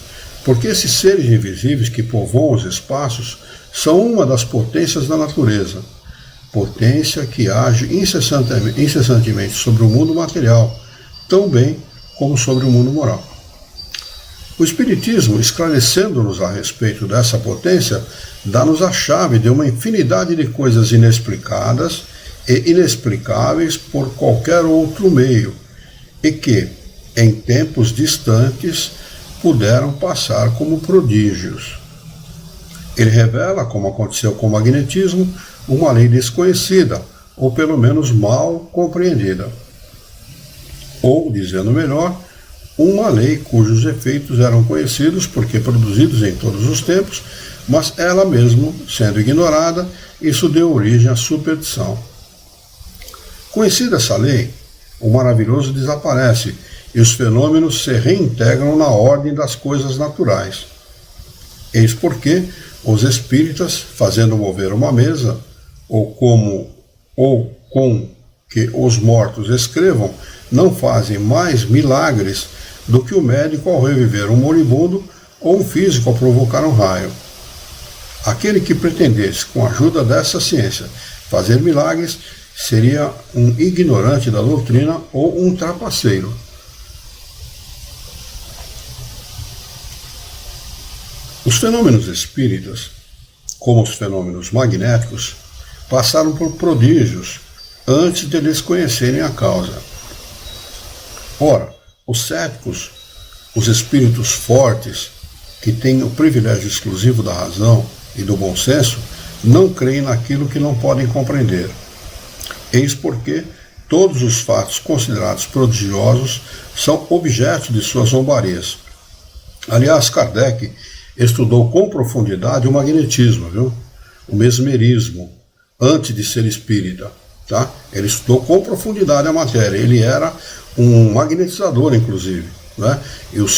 Porque esses seres invisíveis que povoam os espaços são uma das potências da natureza, potência que age incessantemente sobre o mundo material, tão bem como sobre o mundo moral. O Espiritismo, esclarecendo-nos a respeito dessa potência, dá-nos a chave de uma infinidade de coisas inexplicadas e inexplicáveis por qualquer outro meio, e que, em tempos distantes, puderam passar como prodígios. Ele revela, como aconteceu com o magnetismo, uma lei desconhecida, ou pelo menos mal compreendida. Ou, dizendo melhor, uma lei cujos efeitos eram conhecidos porque produzidos em todos os tempos, mas ela mesmo, sendo ignorada, isso deu origem à superstição. Conhecida essa lei, o maravilhoso desaparece e os fenômenos se reintegram na ordem das coisas naturais. Eis porque os espíritas, fazendo mover uma mesa, ou com que os mortos escrevam, não fazem mais milagres do que o médico ao reviver um moribundo ou um físico ao provocar um raio. Aquele que pretendesse, com a ajuda dessa ciência, Fazer milagres seria um ignorante da doutrina ou um trapaceiro. Os fenômenos espíritas, como os fenômenos magnéticos, passaram por prodígios antes de eles conhecerem a causa. Ora, os céticos, os espíritos fortes, que têm o privilégio exclusivo da razão e do bom senso, não creem naquilo que não podem compreender. Eis porque todos os fatos considerados prodigiosos são objeto de suas zombarias. Aliás, Kardec estudou com profundidade o magnetismo, viu? O mesmerismo, antes de ser espírita. Tá? Ele estudou com profundidade a matéria. Ele era um magnetizador, inclusive. Né? E os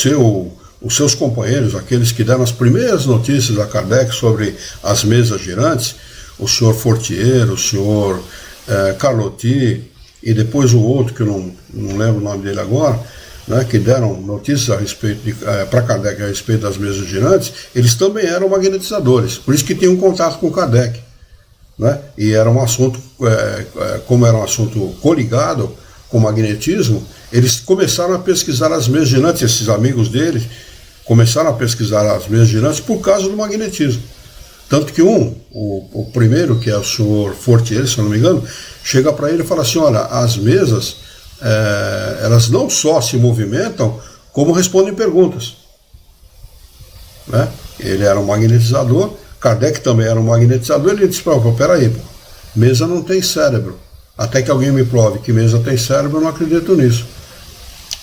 seus companheiros, aqueles que deram as primeiras notícias a Kardec sobre as mesas girantes, o senhor Fortier, o senhor Carlotti, e depois o outro, que eu não lembro o nome dele agora, né, que deram notícias a respeito para Kardec a respeito das mesas girantes, eles também eram magnetizadores, por isso que tinham contato com Kardec. Né? E era um assunto, como era um assunto coligado com o magnetismo, eles começaram a pesquisar as mesas girantes, esses amigos deles começaram a pesquisar as mesas girantes por causa do magnetismo. Tanto que o primeiro, que é o senhor Fortier, se eu não me engano, chega para ele e fala assim: olha, as mesas, elas não só se movimentam, como respondem perguntas. Né? Ele era um magnetizador, Kardec também era um magnetizador, ele disse: peraí, mesa não tem cérebro. Até que alguém me prove que mesa tem cérebro, eu não acredito nisso.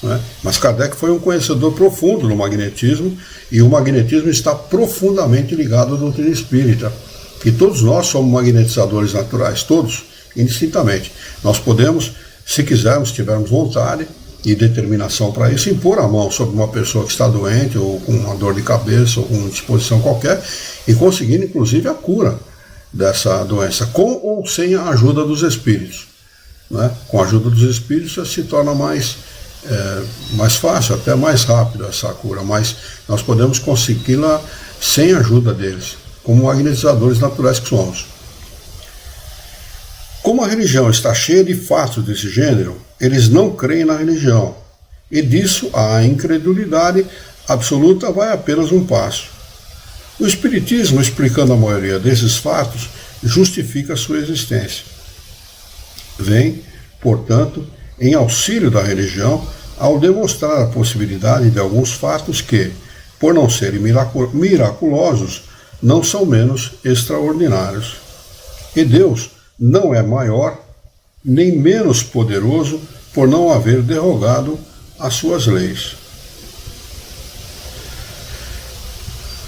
Né? Mas Kardec foi um conhecedor profundo do magnetismo, e o magnetismo está profundamente ligado à doutrina espírita. E todos nós somos magnetizadores naturais, todos, indistintamente. Nós podemos, se quisermos, tivermos vontade e determinação para isso, impor a mão sobre uma pessoa que está doente, ou com uma dor de cabeça, ou com uma disposição qualquer, e conseguir, inclusive, a cura dessa doença, com ou sem a ajuda dos espíritos. Né? Com a ajuda dos espíritos se torna mais fácil, até mais rápido essa cura, mas nós podemos consegui-la sem a ajuda deles, como magnetizadores naturais que somos. Como a religião está cheia de fatos desse gênero, eles não creem na religião, e disso a incredulidade absoluta vai apenas um passo. O Espiritismo, explicando a maioria desses fatos, justifica sua existência. Vem, portanto, em auxílio da religião, ao demonstrar a possibilidade de alguns fatos que, por não serem miraculosos, não são menos extraordinários. E Deus não é maior nem menos poderoso por não haver derrogado as suas leis.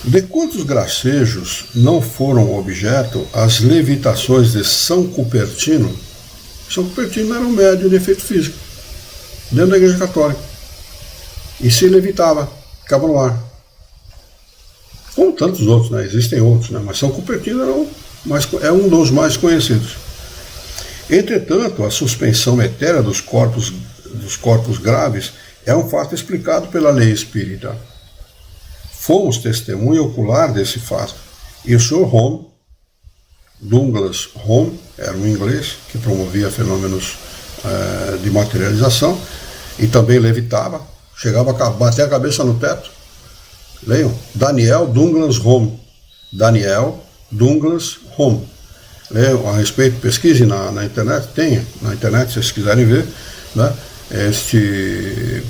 De quantos gracejos não foram objeto as levitações de São Cupertino? São Cupertino era um médium de efeito físico, dentro da Igreja Católica. E se levitava, ficava no ar. Como tantos outros, né? Existem outros, né? Mas São Cupertino é um dos mais conhecidos. Entretanto, a suspensão etérea dos corpos graves é um fato explicado pela lei espírita. Fomos testemunha ocular desse fato. E o Sr. Home, Douglas Home, era um inglês que promovia fenômenos de materialização e também levitava, chegava a bater a cabeça no teto. Leiam, Daniel Douglas Home. Daniel Douglas Home. Leiam a respeito, pesquise na internet, tem na internet, se vocês quiserem ver, né? Este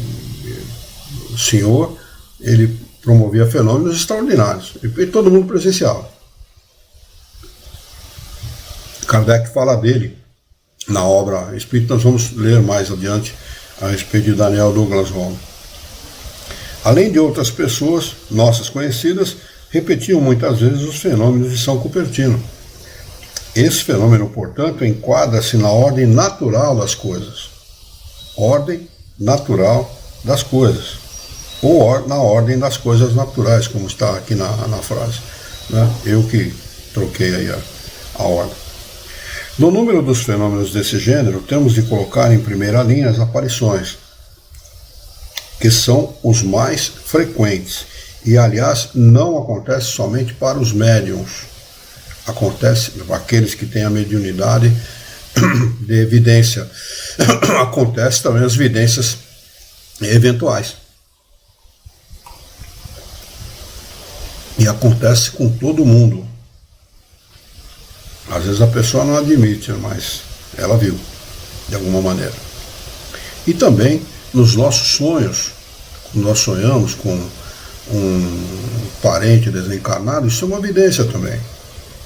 senhor, ele promovia fenômenos extraordinários, e todo mundo presenciava. Kardec fala dele na obra Espírita, nós vamos ler mais adiante a respeito de Daniel Douglas Home. Além de outras pessoas, nossas conhecidas, repetiam muitas vezes os fenômenos de São Cupertino. Esse fenômeno, portanto, enquadra-se na ordem natural das coisas. Ordem natural das coisas. Ou na ordem das coisas naturais, como está aqui na frase. Né? Eu que troquei aí a ordem. No número dos fenômenos desse gênero, temos de colocar em primeira linha as aparições, que são os mais frequentes, e aliás não acontece somente para os médiuns. Acontece, aqueles que têm a mediunidade de evidência, acontece também as evidências eventuais. E acontece com todo mundo. Às vezes a pessoa não admite, mas ela viu, de alguma maneira. E também nos nossos sonhos, quando nós sonhamos com um parente desencarnado, isso é uma evidência também,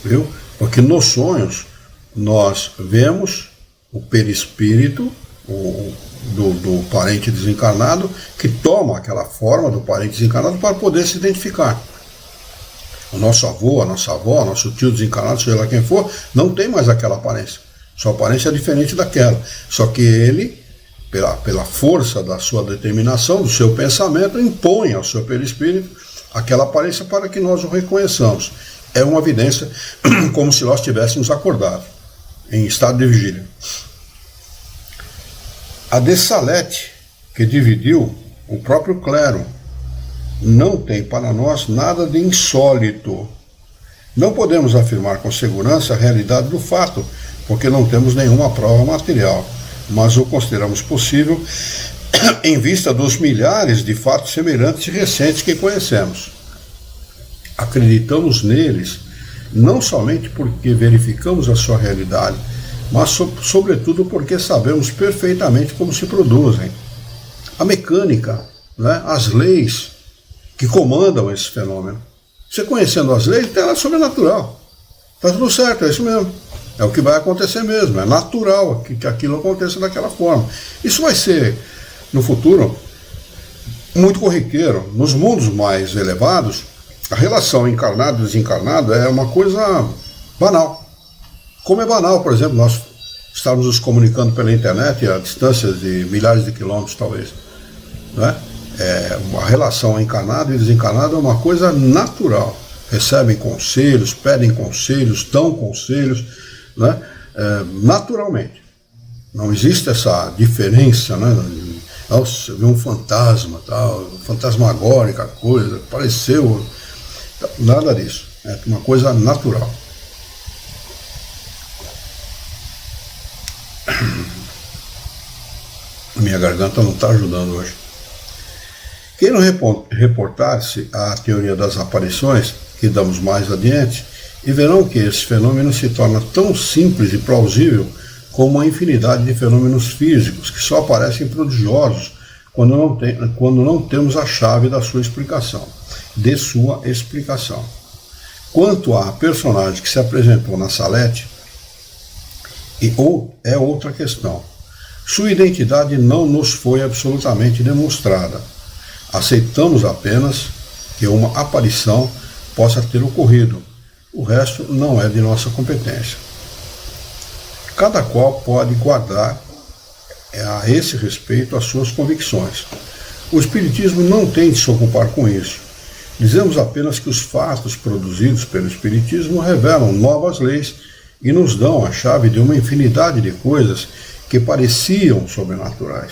viu? Porque nos sonhos nós vemos o perispírito do parente desencarnado, que toma aquela forma do parente desencarnado para poder se identificar. O nosso avô, a nossa avó, nosso tio desencarnado, seja lá quem for, não tem mais aquela aparência. Sua aparência é diferente daquela. Só que ele, pela força da sua determinação, do seu pensamento, impõe ao seu perispírito aquela aparência para que nós o reconheçamos. É uma evidência como se nós tivéssemos acordado, em estado de vigília. A de Salete, que dividiu o próprio clero, não tem para nós nada de insólito. Não podemos afirmar com segurança a realidade do fato, porque não temos nenhuma prova material, mas o consideramos possível em vista dos milhares de fatos semelhantes e recentes que conhecemos. Acreditamos neles, não somente porque verificamos a sua realidade, mas sobretudo porque sabemos perfeitamente como se produzem. A mecânica, né, as leis que comandam esse fenômeno. Você conhecendo as leis, ela é sobrenatural. Está tudo certo, é isso mesmo. É o que vai acontecer mesmo, é natural que aquilo aconteça daquela forma. Isso vai ser, no futuro, muito corriqueiro. Nos mundos mais elevados, a relação encarnado e desencarnado é uma coisa banal. Como é banal, por exemplo, nós estarmos nos comunicando pela internet a distâncias de milhares de quilômetros, talvez. Não é? Uma relação encarnado e desencarnado é uma coisa natural. Recebem conselhos, pedem conselhos, dão conselhos, né? Naturalmente. Não existe essa diferença, né? Nossa, viu um fantasma, tal, fantasmagórica coisa, apareceu. Nada disso. É uma coisa natural. Minha garganta não está ajudando hoje. Queiram reportar-se à teoria das aparições, que damos mais adiante, e verão que esse fenômeno se torna tão simples e plausível como a infinidade de fenômenos físicos, que só aparecem prodigiosos quando não temos a chave da sua explicação, de sua explicação. Quanto à personagem que se apresentou na Salete, é outra questão. Sua identidade não nos foi absolutamente demonstrada. Aceitamos apenas que uma aparição possa ter ocorrido. O resto não é de nossa competência. Cada qual pode guardar a esse respeito as suas convicções. O Espiritismo não tem de se ocupar com isso. Dizemos apenas que os fatos produzidos pelo Espiritismo revelam novas leis e nos dão a chave de uma infinidade de coisas que pareciam sobrenaturais.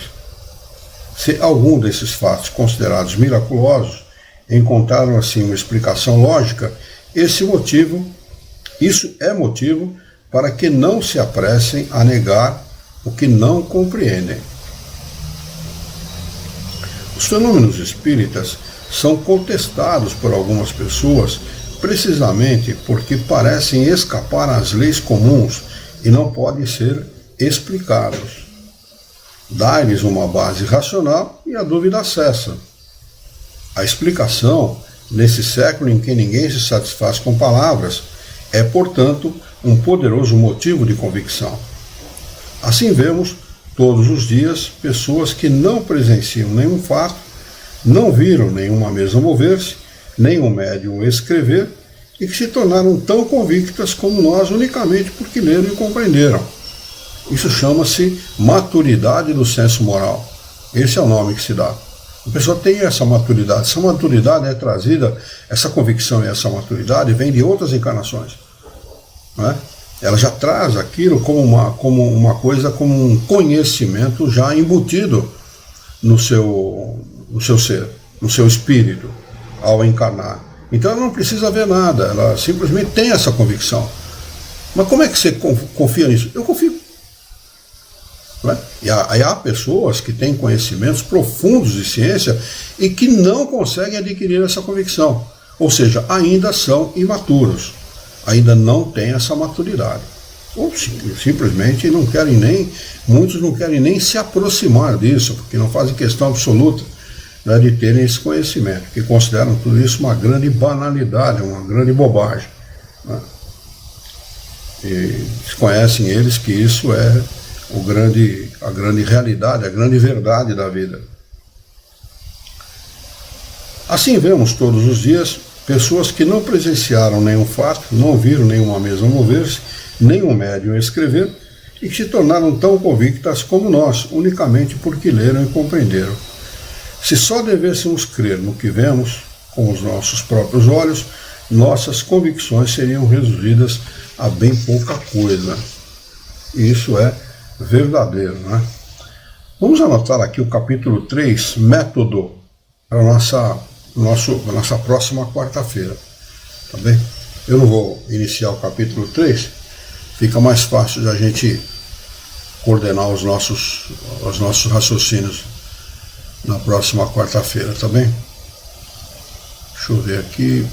Se algum desses fatos considerados miraculosos encontraram assim uma explicação lógica, isso é motivo para que não se apressem a negar o que não compreendem. Os fenômenos espíritas são contestados por algumas pessoas precisamente porque parecem escapar às leis comuns e não podem ser explicados. Dá-lhes uma base racional e a dúvida cessa. A explicação, nesse século em que ninguém se satisfaz com palavras, é, portanto, um poderoso motivo de convicção. Assim vemos, todos os dias, pessoas que não presenciam nenhum fato, não viram nenhuma mesa mover-se, nem um médium escrever, e que se tornaram tão convictas como nós unicamente porque leram e compreenderam. Isso chama-se maturidade do senso moral. Esse é o nome que se dá. A pessoa tem essa maturidade. Essa maturidade é trazida, essa convicção e essa maturidade vem de outras encarnações. Não é? Ela já traz aquilo como uma coisa, como um conhecimento já embutido no seu ser, no seu espírito, ao encarnar. Então ela não precisa ver nada, ela simplesmente tem essa convicção. Mas como é que você confia nisso? Eu confio. Não é? E aí há pessoas que têm conhecimentos profundos de ciência e que não conseguem adquirir essa convicção. Ou seja, ainda são imaturos, ainda não têm essa maturidade. Ou simplesmente não querem nem, muitos não querem nem se aproximar disso, porque não fazem questão absoluta, né, de terem esse conhecimento, que consideram tudo isso uma grande banalidade, uma grande bobagem. Né? E desconhecem eles que isso é a grande realidade, a grande verdade da vida. Assim vemos todos os dias pessoas que não presenciaram nenhum fato, não viram nenhuma mesa mover-se, nenhum médium escrever, e que se tornaram tão convictas como nós, unicamente porque leram e compreenderam. Se só devêssemos crer no que vemos com os nossos próprios olhos, nossas convicções seriam reduzidas a bem pouca coisa. Isso é verdadeiro, né? Vamos anotar aqui o capítulo 3, método, para a nossa próxima quarta-feira, tá bem? Eu não vou iniciar o capítulo 3, fica mais fácil de a gente coordenar os nossos raciocínios na próxima quarta-feira, tá bem? Deixa eu ver aqui.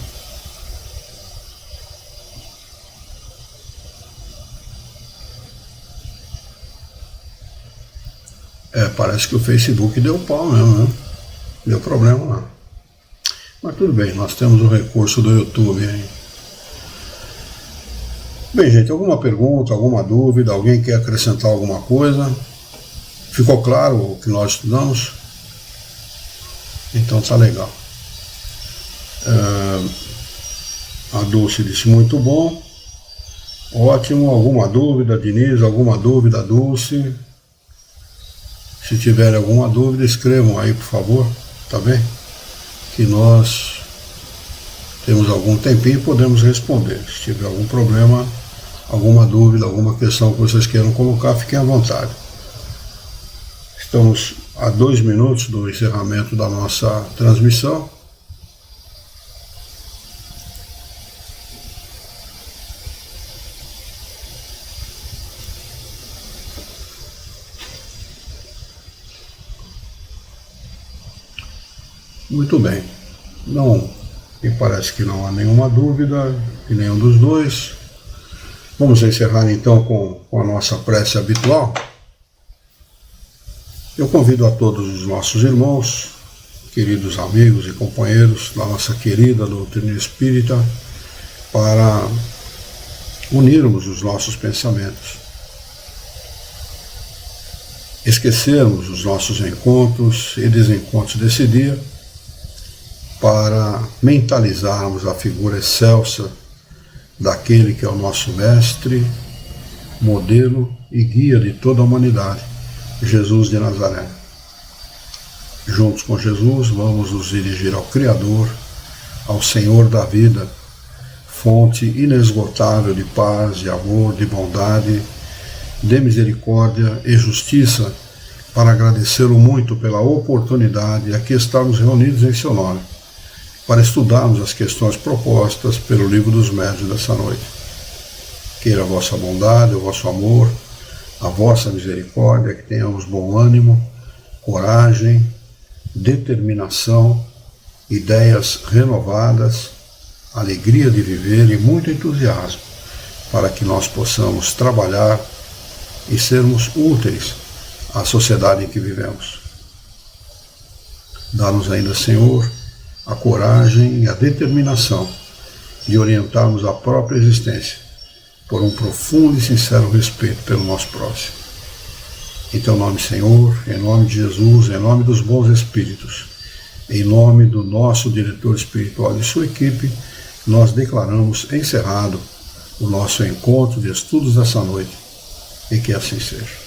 Parece que o Facebook deu pau mesmo, né? Deu problema lá. Mas tudo bem, nós temos o recurso do YouTube aí. Bem, gente, alguma pergunta, alguma dúvida? Alguém quer acrescentar alguma coisa? Ficou claro o que nós estudamos? Então tá legal. A Dulce disse muito bom. Ótimo. Alguma dúvida, Diniz? Alguma dúvida, Dulce? Se tiver alguma dúvida, escrevam aí, por favor, tá bem? Que nós temos algum tempinho e podemos responder. Se tiver algum problema, alguma dúvida, alguma questão que vocês queiram colocar, fiquem à vontade. Estamos a 2 minutos do encerramento da nossa transmissão. Muito bem. Não, me parece que não há nenhuma dúvida de nenhum dos dois. Vamos encerrar então com a nossa prece habitual. Eu convido a todos os nossos irmãos, queridos amigos e companheiros da nossa querida doutrina espírita, para unirmos os nossos pensamentos, esquecermos os nossos encontros e desencontros desse dia, para mentalizarmos a figura excelsa daquele que é o nosso mestre, modelo e guia de toda a humanidade, Jesus de Nazaré. Juntos com Jesus, vamos nos dirigir ao Criador, ao Senhor da vida, fonte inesgotável de paz, de amor, de bondade, de misericórdia e justiça, para agradecê-lo muito pela oportunidade a que estamos reunidos em seu nome, para estudarmos as questões propostas pelo Livro dos Médiuns dessa noite. Queira a vossa bondade, o vosso amor, a vossa misericórdia, que tenhamos bom ânimo, coragem, determinação, ideias renovadas, alegria de viver e muito entusiasmo, para que nós possamos trabalhar e sermos úteis à sociedade em que vivemos. Dá-nos ainda, Senhor, a coragem e a determinação de orientarmos a própria existência por um profundo e sincero respeito pelo nosso próximo. Em teu nome, Senhor, em nome de Jesus, em nome dos bons espíritos, em nome do nosso diretor espiritual e sua equipe, nós declaramos encerrado o nosso encontro de estudos dessa noite, e que assim seja.